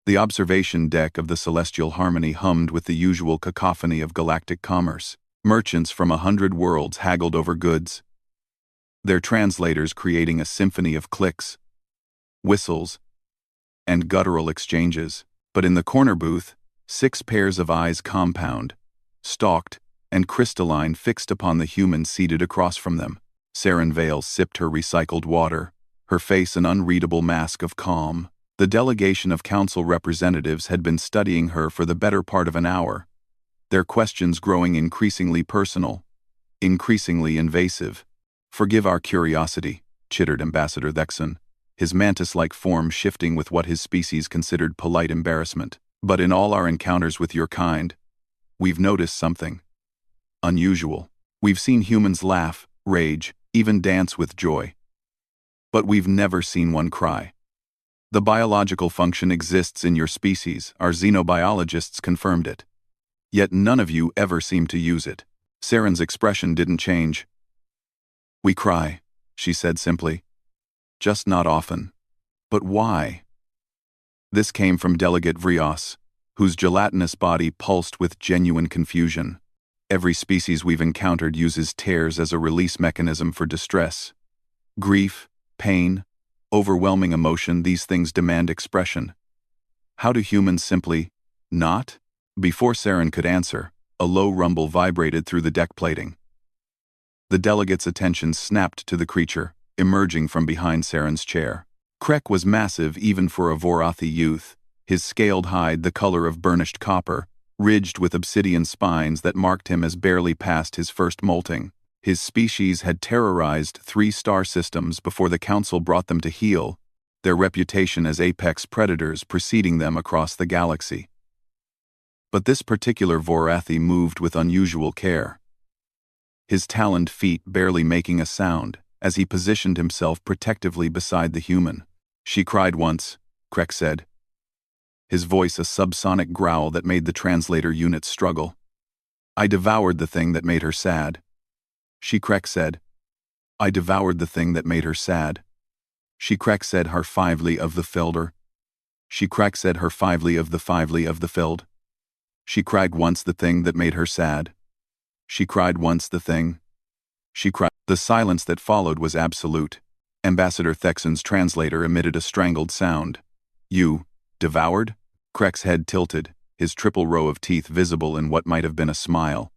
The observation deck of the Celestial Harmony hummed with the usual cacophony of galactic commerce. Merchants from 100 worlds haggled over goods, their translators creating a symphony of clicks, whistles, and guttural exchanges. But in the corner booth, 6 pairs of eyes compound, stalked, and crystalline fixed upon the human seated across from them. Saren Vale sipped her recycled water, her face an unreadable mask of calm. The delegation of council representatives had been studying her for the better part of an hour, their questions growing increasingly personal, increasingly invasive. "Forgive our curiosity," chittered Ambassador Thexon, his mantis-like form shifting with what his species considered polite embarrassment. "But in all our encounters with your kind, we've noticed something unusual. We've seen humans laugh, rage, even dance with joy. But we've never seen one cry. The biological function exists in your species, our xenobiologists confirmed it. Yet none of you ever seem to use it." Saren's expression didn't change. "We cry," she said simply. "Just not often. But why?" This came from Delegate Vrios, whose gelatinous body pulsed with genuine confusion. "Every species we've encountered uses tears as a release mechanism for distress. Grief, pain, overwhelming emotion, these things demand expression. How do humans simply not?" Before Saren could answer, a low rumble vibrated through the deck plating. The delegate's attention snapped to the creature, emerging from behind Saren's chair. Krek was massive even for a Vorathi youth, his scaled hide the color of burnished copper, ridged with obsidian spines that marked him as barely past his first molting. His species had terrorized 3 star systems before the council brought them to heel, their reputation as apex predators preceding them across the galaxy. But this particular Vorathi moved with unusual care, his taloned feet barely making a sound as he positioned himself protectively beside the human. "She cried once," Krek said, his voice a subsonic growl that made the translator unit struggle. "I devoured the thing that made her sad." Krek said. "I devoured the thing that made her sad." Krek said her fively of the Felder. Krek said her fively of the Feld. She cried once the thing that made her sad. She cried once the thing. She cried. The silence that followed was absolute. Ambassador Thexon's translator emitted a strangled sound. "You devoured?" Krek's head tilted, his triple row of teeth visible in what might have been a smile.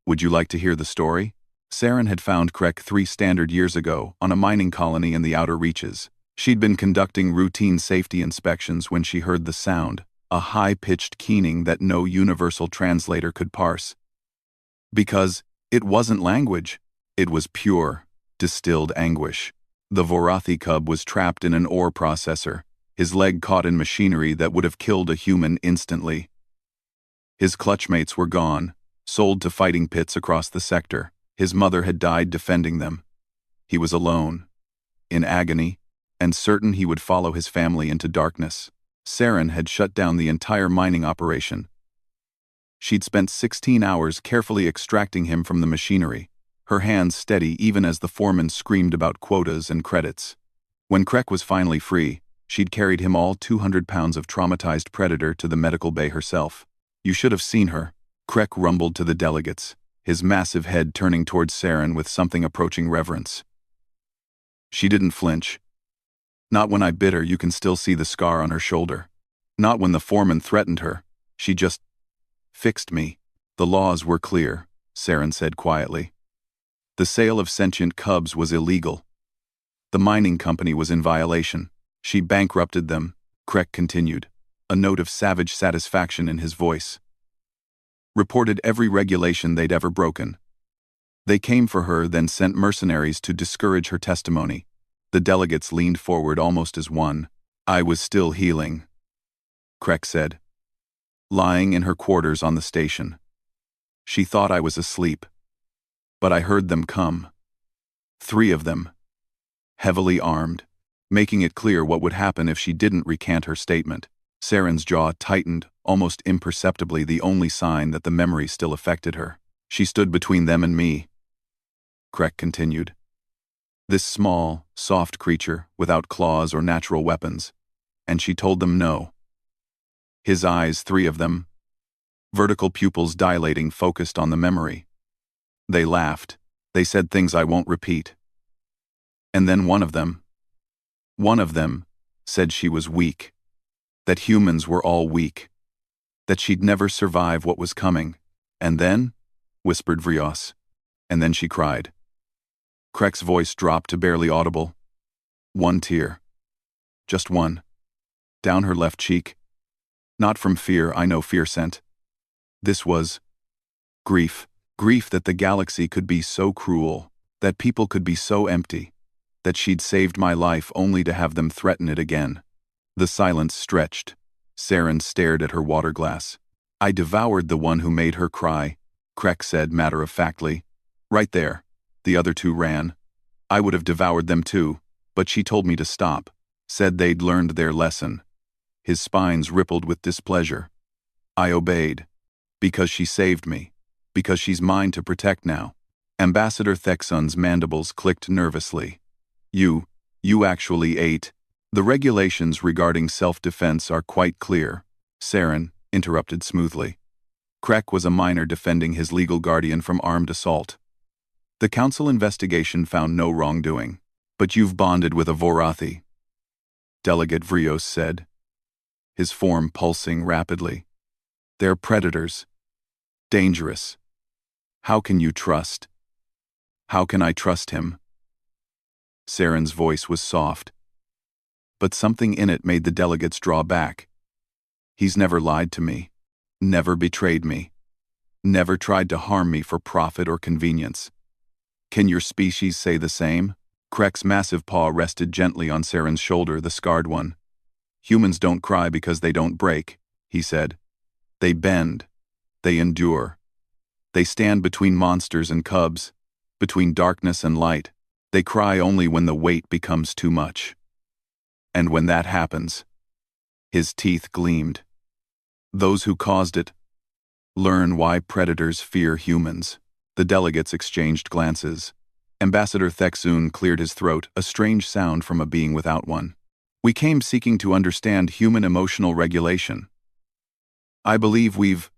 "Would you like to hear the story?" Saren had found Krek 3 standard years ago on a mining colony in the outer reaches. She'd been conducting routine safety inspections when she heard the sound, a high-pitched keening that no universal translator could parse. Because it wasn't language, it was pure, distilled anguish. The Vorathi cub was trapped in an ore processor, his leg caught in machinery that would have killed a human instantly. His clutchmates were gone, sold to fighting pits across the sector. His mother had died defending them. He was alone, in agony, and certain he would follow his family into darkness. Saren had shut down the entire mining operation. She'd spent 16 hours carefully extracting him from the machinery, her hands steady even as the foreman screamed about quotas and credits. When Krek was finally free, she'd carried him all 200 pounds of traumatized predator to the medical bay herself. "You should have seen her," Krek rumbled to the delegates, his massive head turning towards Saren with something approaching reverence. "She didn't flinch. Not when I bit her, you can still see the scar on her shoulder. Not when the foreman threatened her. She just fixed me." "The laws were clear," Saren said quietly. "The sale of sentient cubs was illegal. The mining company was in violation. She bankrupted them," Krek continued, a note of savage satisfaction in his voice. "Reported every regulation they'd ever broken. They came for her, then sent mercenaries to discourage her testimony." The delegates leaned forward almost as one. "I was still healing," Krek said, "lying in her quarters on the station. She thought I was asleep. But I heard them come. 3 of them, heavily armed, making it clear what would happen if she didn't recant her statement." Saren's jaw tightened, almost imperceptibly, the only sign that the memory still affected her. "She stood between them and me," Krek continued. "This small, soft creature, without claws or natural weapons. And she told them no. His eyes, three of them, vertical pupils dilating, focused on the memory. They laughed. They said things I won't repeat. And then one of them said she was weak. That humans were all weak. That she'd never survive what was coming. And then, whispered Vrios. And then she cried. Krek's voice dropped to barely audible. One tear. Just one. Down her left cheek. Not from fear, I know fear sent. This was grief. Grief that the galaxy could be so cruel, that people could be so empty, that she'd saved my life only to have them threaten it again. The silence stretched. Saren stared at her water glass. I devoured the one who made her cry, Krek said matter-of-factly. Right there. The other two ran. I would have devoured them too, but she told me to stop, said they'd learned their lesson. His spines rippled with displeasure. I obeyed. Because she saved me. Because she's mine to protect now. Ambassador Thexun's mandibles clicked nervously. You actually ate. The regulations regarding self-defense are quite clear, Saren interrupted smoothly. Krek was a minor defending his legal guardian from armed assault. The council investigation found no wrongdoing. But you've bonded with a Vorathi, Delegate Vrios said, his form pulsing rapidly. They're predators. Dangerous. How can you trust? How can I trust him? Saren's voice was soft, but something in it made the delegates draw back. He's never lied to me, never betrayed me, never tried to harm me for profit or convenience. Can your species say the same? Krek's massive paw rested gently on Saren's shoulder, the scarred one. Humans don't cry because they don't break, he said. They bend. They endure. They stand between monsters and cubs, between darkness and light. They cry only when the weight becomes too much. And when that happens, his teeth gleamed. Those who caused it learn why predators fear humans. The delegates exchanged glances. Ambassador Thexun cleared his throat, a strange sound from a being without one. We came seeking to understand human emotional regulation. I believe we've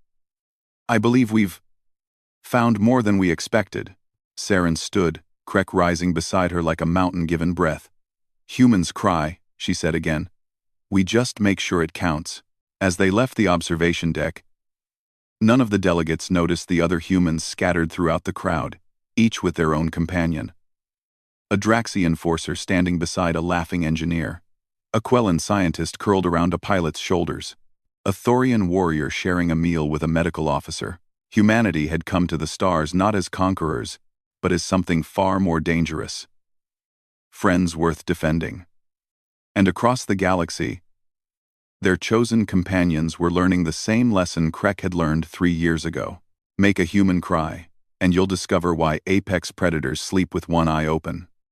found more than we expected. Saren stood, Krek rising beside her like a mountain given breath. Humans cry, she said again. We just make sure it counts. As they left the observation deck, none of the delegates noticed the other humans scattered throughout the crowd, each with their own companion. A Draxian enforcer standing beside a laughing engineer. A Quellan scientist curled around a pilot's shoulders. A Thorian warrior sharing a meal with a medical officer. Humanity had come to the stars not as conquerors, but as something far more dangerous. Friends worth defending. And across the galaxy, their chosen companions were learning the same lesson Krek had learned 3 years ago. Make a human cry, and you'll discover why apex predators sleep with one eye open.